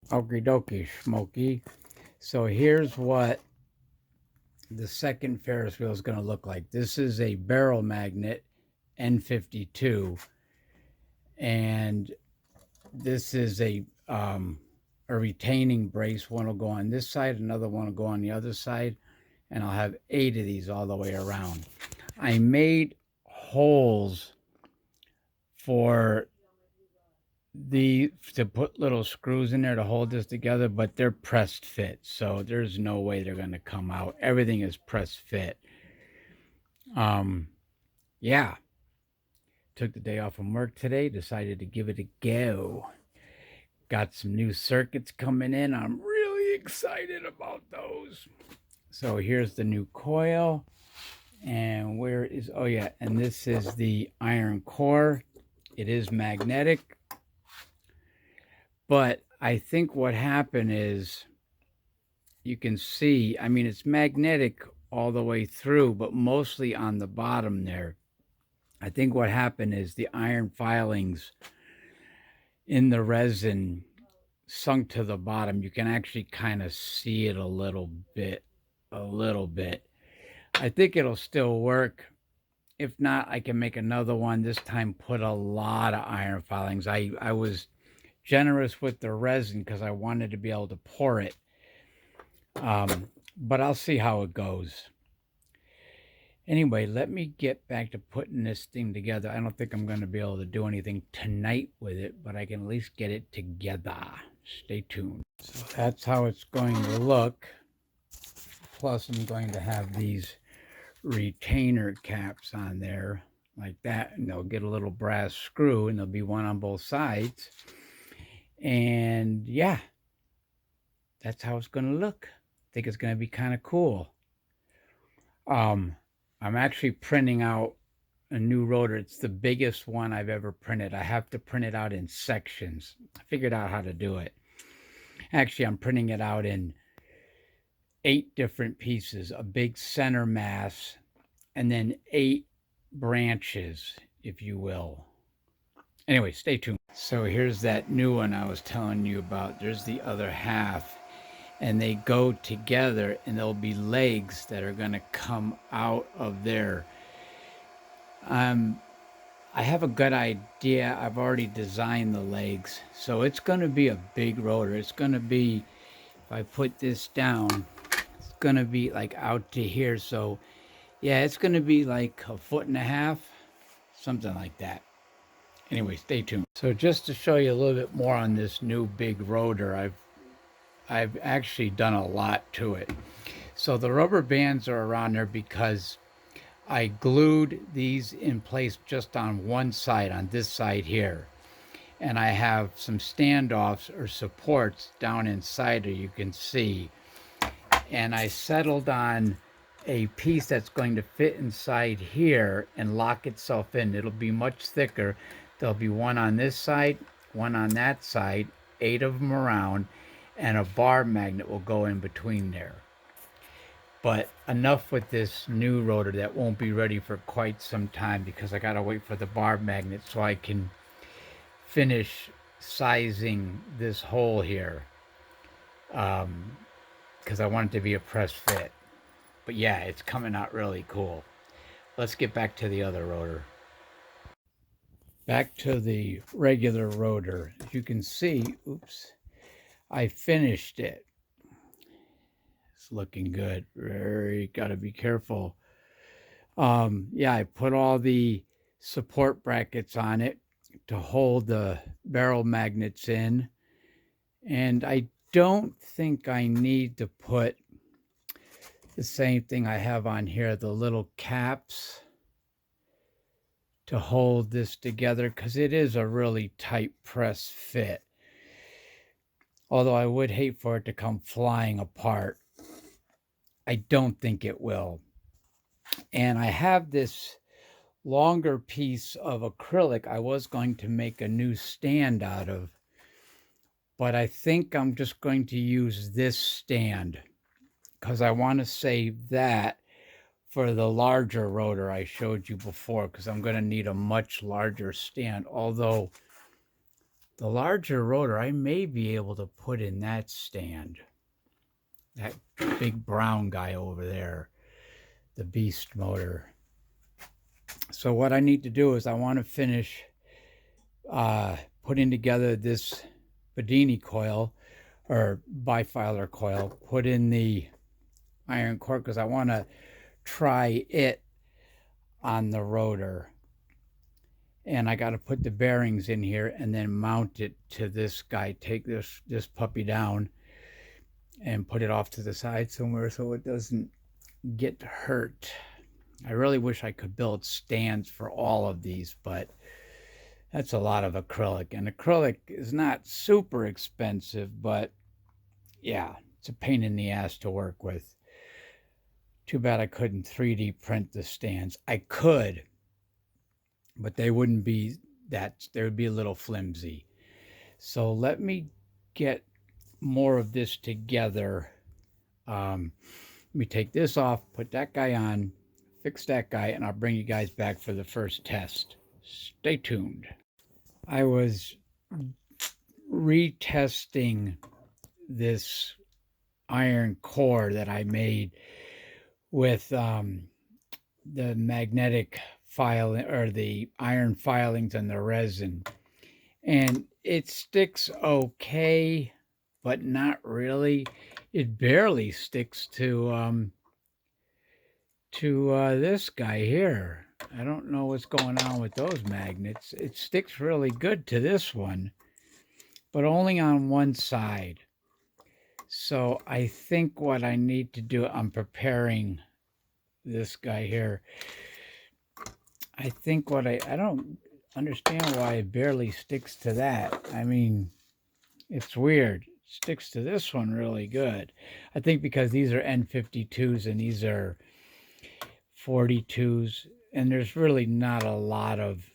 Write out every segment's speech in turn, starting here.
Okie dokie, Smokey. So here's what the second Ferris wheel is going to look like. This is a barrel magnet N52, and this is a retaining brace. One will go on this side, another one will go on the other side, and I'll have 8 of these all the way around. I made holes for the to put little screws in there to hold this together, but they're pressed fit, so there's no way they're going to come out. Everything is pressed fit. Um, yeah, took the day off from work today, decided to give it a go. Got some new circuits coming in. I'm really excited about those. So here's the new coil. And where is, oh yeah, and this is the iron core. It is magnetic. But I think what happened is you can see, I mean, it's magnetic all the way through, but mostly on the bottom there. I think what happened is the iron filings in the resin sunk to the bottom. You can actually kind of see it a little bit, a little bit. I think it'll still work. If not, I can make another one. This time, put a lot of iron filings. I was generous with the resin because I wanted to be able to pour it. But I'll see how it goes. Anyway, let me get back to putting this thing together. I don't think I'm going to be able to do anything tonight with it, but I can at least get it together. Stay tuned. So that's how it's going to look. Plus, I'm going to have these retainer caps on there like that, and they'll get a little brass screw, and there'll be one on both sides. And yeah, that's how it's going to look. I think it's going to be kind of cool. I'm actually printing out a new rotor. It's the biggest one I've ever printed. I have to print it out in sections. I figured out how to do it. Actually, I'm printing it out in 8 different pieces, a big center mass, and then 8 branches, if you will. Anyway, stay tuned. So here's that new one I was telling you about. There's the other half, and they go together, and there'll be legs that are going to come out of there. I have a good idea. I've already designed the legs, so it's going to be a big rotor. It's going to be, if I put this down, it's going to be like out to here. So yeah, it's going to be like 1.5 feet, something like that. Anyway, stay tuned. So just to show you a little bit more on this new big rotor, I've actually done a lot to it. So the rubber bands are around there because I glued these in place just on one side, on this side here. And I have some standoffs or supports down inside there you can see. And I settled on a piece that's going to fit inside here and lock itself in. It'll be much thicker. There'll be one on this side, one on that side, 8 of them around, and a bar magnet will go in between there. But enough with this new rotor that won't be ready for quite some time because I gotta wait for the bar magnet so I can finish sizing this hole here, because I want it to be a press fit. But yeah, it's coming out really cool. Let's get back to the other rotor. Back to the regular rotor. As you can see, oops, I finished it. It's looking good. Very gotta be careful. Yeah, I put all the support brackets on it to hold the barrel magnets in. And I don't think I need to put the same thing I have on here, the little caps to hold this together, because it is a really tight press fit. Although I would hate for it to come flying apart. I don't think it will. And I have this longer piece of acrylic I was going to make a new stand out of, but I think I'm just going to use this stand because I want to save that for the larger rotor I showed you before, because I'm going to need a much larger stand. Although The larger rotor, I may be able to put in that stand. That big brown guy over there, the beast motor. So what I need to do is I want to finish putting together this Bedini coil or bifilar coil, put in the iron core because I want to try it on the rotor. And I got to put the bearings in here and then mount it to this guy. Take this puppy down and put it off to the side somewhere so it doesn't get hurt. I really wish I could build stands for all of these, but that's a lot of acrylic. And acrylic is not super expensive, but yeah, it's a pain in the ass to work with. Too bad I couldn't 3D print the stands. I could, but they wouldn't be that, they would be a little flimsy. So let me get more of this together. Let me take this off, put that guy on, fix that guy, and I'll bring you guys back for the first test. Stay tuned. I was retesting this iron core that I made with the magnetic file or the iron filings and the resin, and it sticks okay, but not really. It barely sticks to this guy here. I don't know what's going on with those magnets. It sticks really good to this one, but only on one side. So I think what I need to do, I'm preparing this guy here. I think what I don't understand why it barely sticks to that. I mean, it's weird. It sticks to this one really good. I think because these are N52s and these are 42s, and there's really not a lot of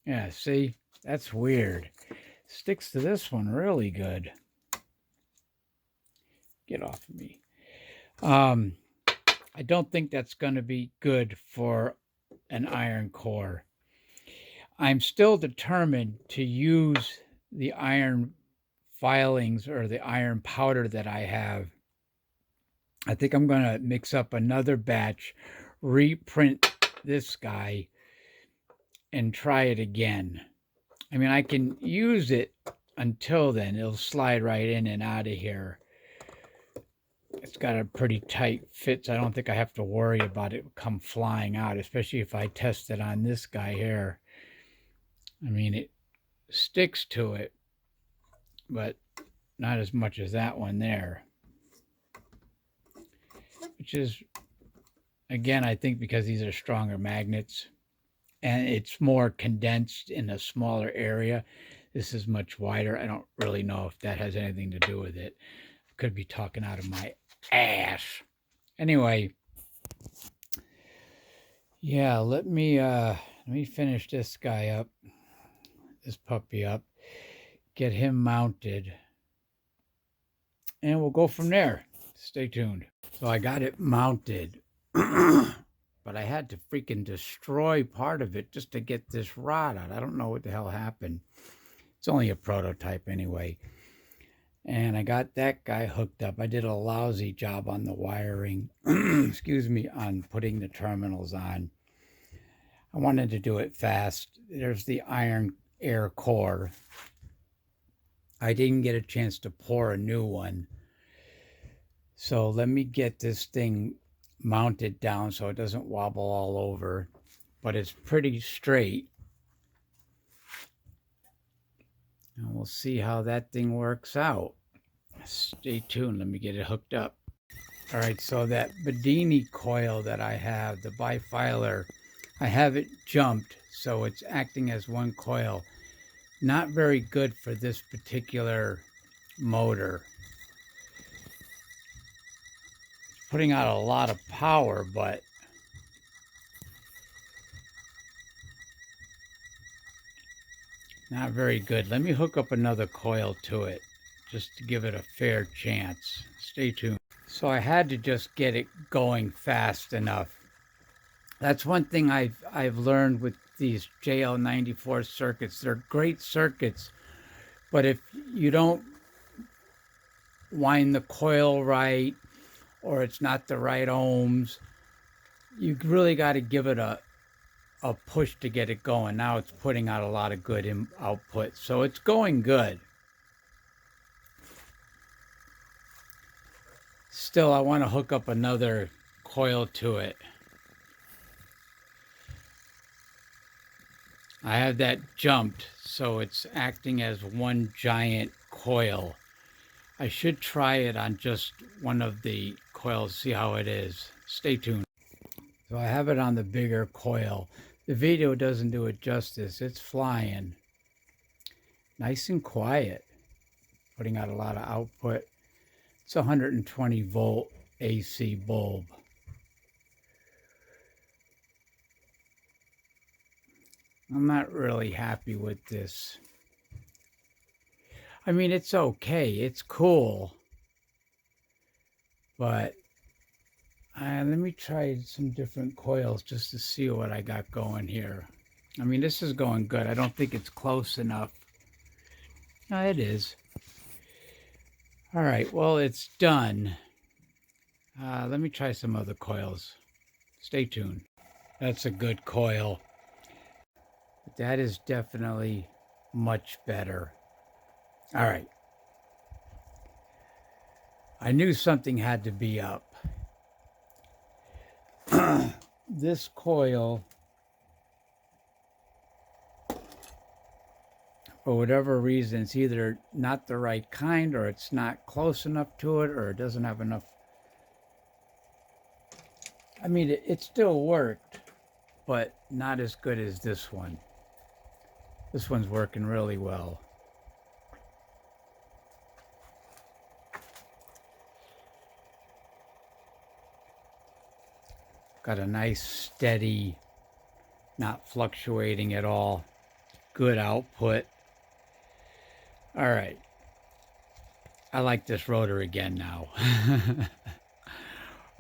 yeah, see, that's weird. Sticks to this one really good. Get off of me. I don't think that's going to be good for an iron core. I'm still determined to use the iron filings or the iron powder that I have. I think I'm going to mix up another batch, reprint this guy, and try it again. I mean, I can use it until then. It'll slide right in and out of here. It's got a pretty tight fit, so I don't think I have to worry about it come flying out, especially if I test it on this guy here. I mean, it sticks to it, but not as much as that one there. Which is, again, I think because these are stronger magnets and it's more condensed in a smaller area. This is much wider. I don't really know if that has anything to do with it. I could be talking out of my ass. Anyway, yeah, let me finish this guy up, this puppy up, get him mounted, and we'll go from there. Stay tuned. So I got it mounted, but I had to freaking destroy part of it just to get this rod out. I don't know what the hell happened. It's only a prototype anyway. And I got that guy hooked up. I did a lousy job on the wiring, excuse me, on putting the terminals on. I wanted to do it fast. There's the iron air core. I didn't get a chance to pour a new one. So let me get this thing mounted down so it doesn't wobble all over, but it's pretty straight. And we'll see how that thing works out. Stay tuned. Let me get it hooked up. All right, so that Bedini coil that I have, the bifilar, I have it jumped, so it's acting as one coil. Not very good for this particular motor. It's putting out a lot of power, but not very good. Let me hook up another coil to it just to give it a fair chance. Stay tuned. So I had to just get it going fast enough. That's one thing I've learned with these JL94 circuits. They're great circuits, but if you don't wind the coil right, or it's not the right ohms, you really got to give it a push to get it going. Now it's putting out a lot of good output, so it's going good. Still, I want to hook up another coil to it. I have that jumped, so it's acting as one giant coil. I should try it on just one of the coils, see how it is. Stay tuned. So I have it on the bigger coil. The video doesn't do it justice. It's flying. Nice and quiet. Putting out a lot of output. It's a 120 volt AC bulb. I'm not really happy with this. I mean, it's okay. It's cool. But let me try some different coils just to see what I got going here. I mean, this is going good. I don't think it's close enough. No, it is. All right, well, it's done. Let me try some other coils. Stay tuned. That's a good coil. But that is definitely much better. All right. I knew something had to be up. This coil, for whatever reason, it's either not the right kind, or it's not close enough to it, or it doesn't have enough. I mean, it still worked, but not as good as this one. This one's working really well. Got a nice, steady, not fluctuating at all. Good output. All right. I like this rotor again now.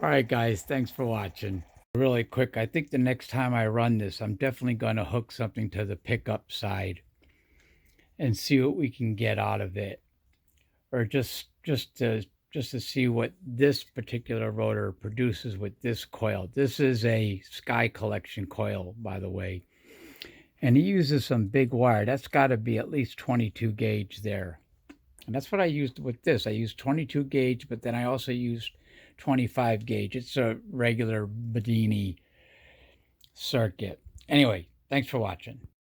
All right, guys. Thanks for watching. Really quick, I think the next time I run this, I'm definitely going to hook something to the pickup side and see what we can get out of it, or just to see what this particular rotor produces with this coil. This is a Sky Collection coil, by the way, and he uses some big wire. That's got to be at least 22 gauge there, and that's what I used with this. I used 22 gauge, but then I also used 25 gauge. It's a regular Bedini circuit. Anyway, thanks for watching.